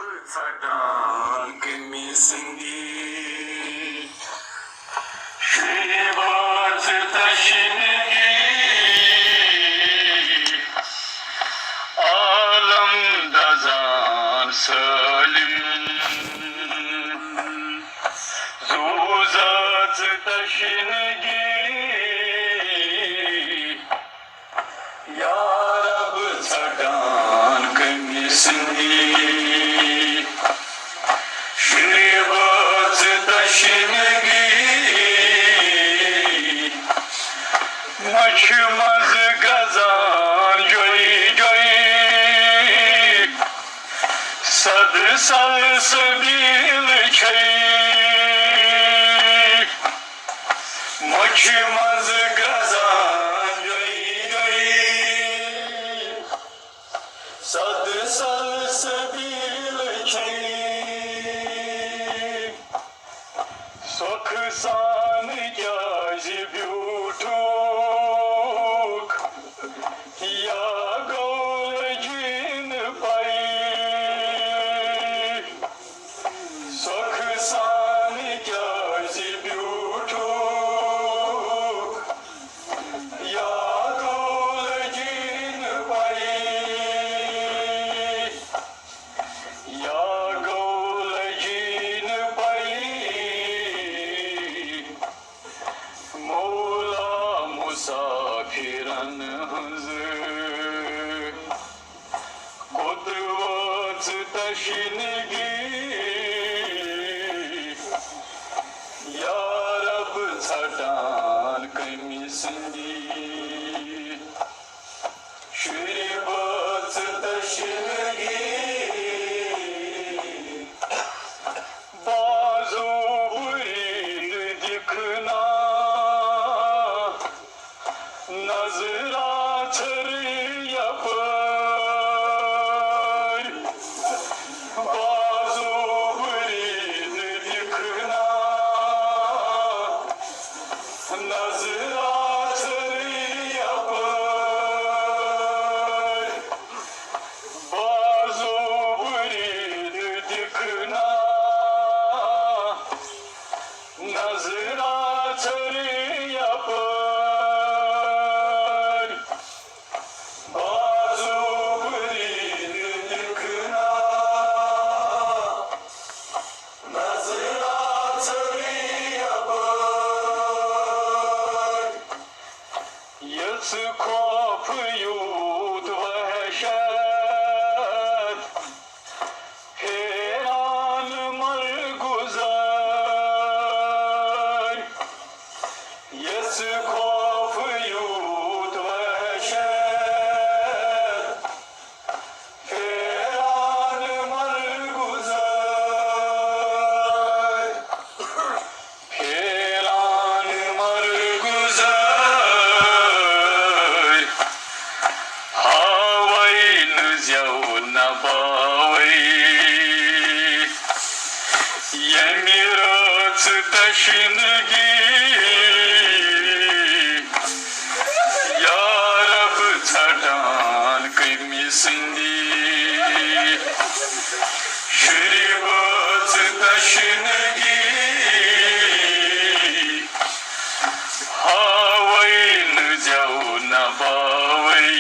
Satan kemizindi Shivat tashingi Alam dazan salim Zuzat tashingi Ya Rab Satan kemizindi Maçımız kazan joy joy Sadı salsı bil çay Maçımız kazan joy joy Sadı salsı bil çay Soksan cazib yutuk Ya golcin pay Soksan cazib yutuk Ya golcin pay Ya golcin pay Mola musafiran hızır Kudret taşıngi Ya Rab Satan kemizindi Şeribat taşıngi Bazı burid dikna Nazıratır yapar Bazı burid dikna Nazıratır yapar Bazı burid dikna Nazıratır yapar Kopuyor vahşet Heran marguzar Yası kopuyor vahşet Heran marguzar Heran marguzar Yemirat taşıngi Ya Rab Satan kemizindi Şeribat taşıngi Havayın javna bavay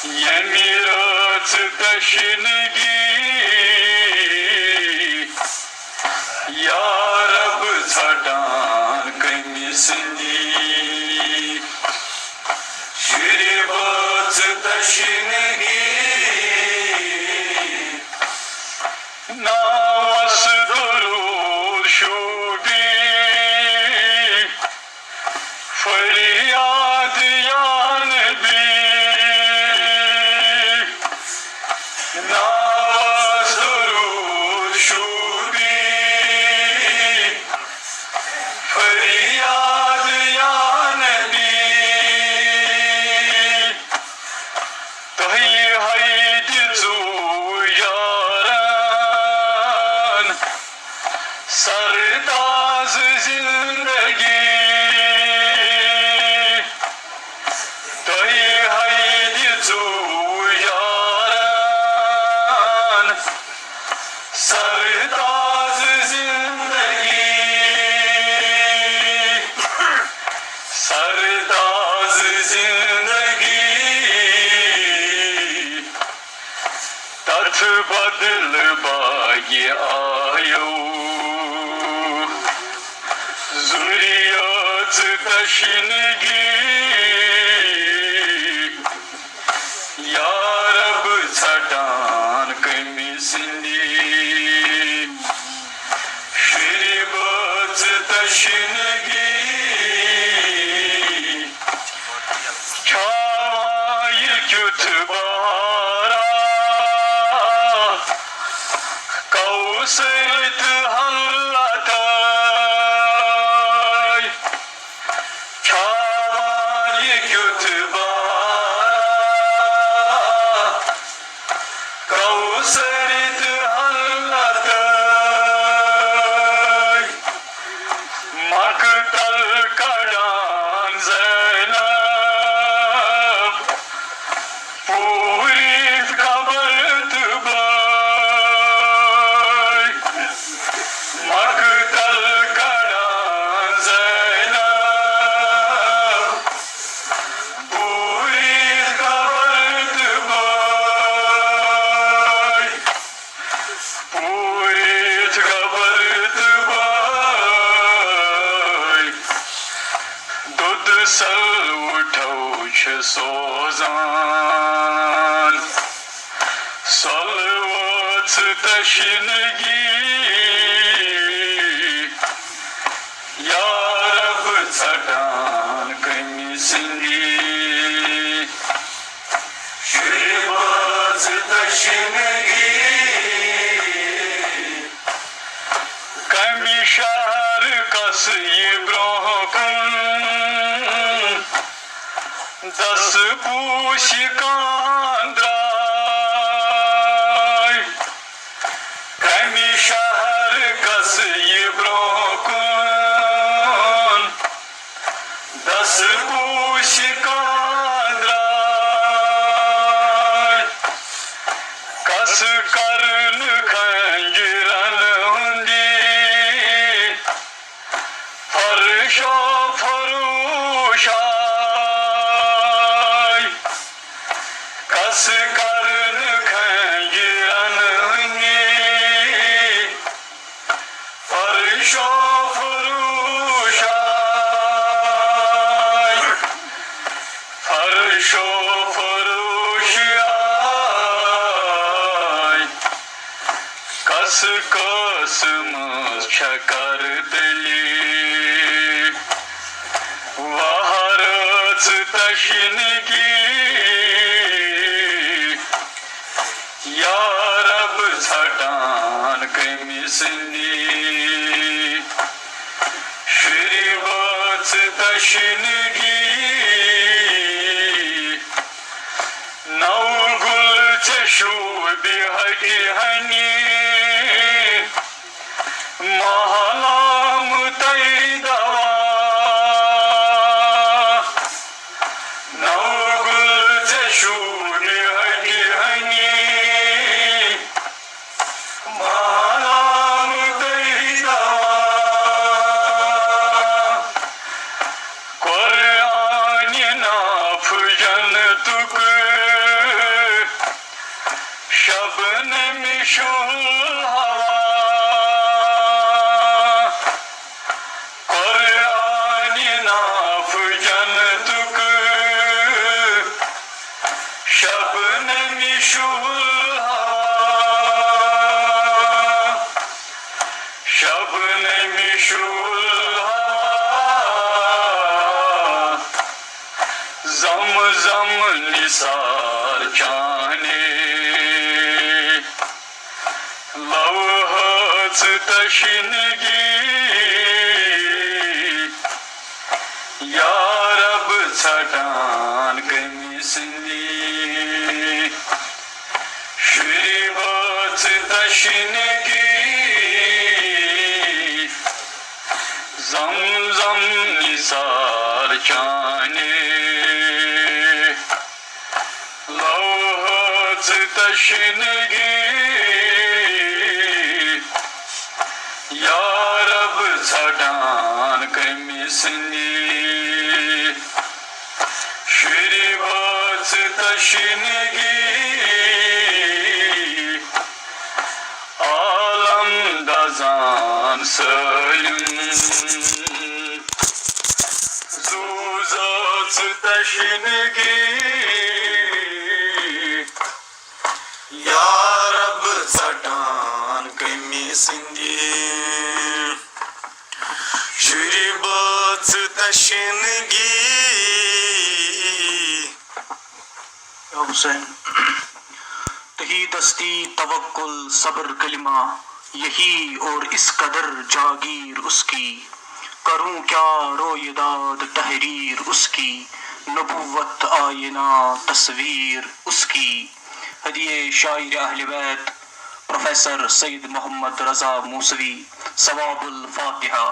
Yemirat taşıngi Ya Rab Satan kemizindi Şeribat taşıngi Navas durur şubi Feryad ya Nebi Navas सरताज जिंदगी सरताज जिंदगी तथ बदल बाये आयो जुरियत तशनगी या रब छटान कमी सिंदी शिरबत तशनगी छावाय क्युत बारा कौसरित हल्लाताय छावाय क्युत बारा कौसरित हल्लाताय मकतल कडान ज़ैनब पूरी खबरत बाय मकतल कडान ज़ैनब पूरी खबरत बाय पूरी खबरत बाय दुध सल उठौ छ सोजान सलवत तशनगी या रब छटान कमी सिंदी शिरबत तशनगी कमी शहर कस ये ब्रोहकुन दस पूछ कांद्राय कमी शहर कस ये ब्रोहकुन दस पूछ कांद्राय कस करन खंजरन हुंदी फरशो फरोशाय कस करन खंजरन हुंदी फरशो फरोशाय फरशो फरोशाय कस कसम छकर दली वहरत तशनगी या रब छटान कमी सिंदी शिरबत तशनगी नौ गुल चशू बिहकी हनी महालाम तैदवा नौ गुल चशू बिहकी हनी महालाम तैदवा कुरान नाफ जनतुक शबनम शुल हवा कुरान नाफ जनतुक शबनम शुल हवा शबनम शुल हवा जम जम निसार चाहने लवहत तशनगी या रब छटान कमी सिंदी शिरबत तशनगी जम जम निसार चाहने लवहत तशनगी या रब साडान कमिसनी शरीबत तशनगी आलम दजान सलिम ज़ूज़त तशनगी या रब साडान कमिसनी शरीबत तशनगी हुसैन तही दस्ती तवक्कुल सब्र कलिमा यही और इस कदर जागीर उसकी करूं क्या रोयदाद तहरीर उसकी नबुव्वत आयना तस्वीर उसकी। हदिये शायर अहले बैत प्रोफेसर सैयद मोहम्मद रजा मूसवी सवाबुल फातिहा।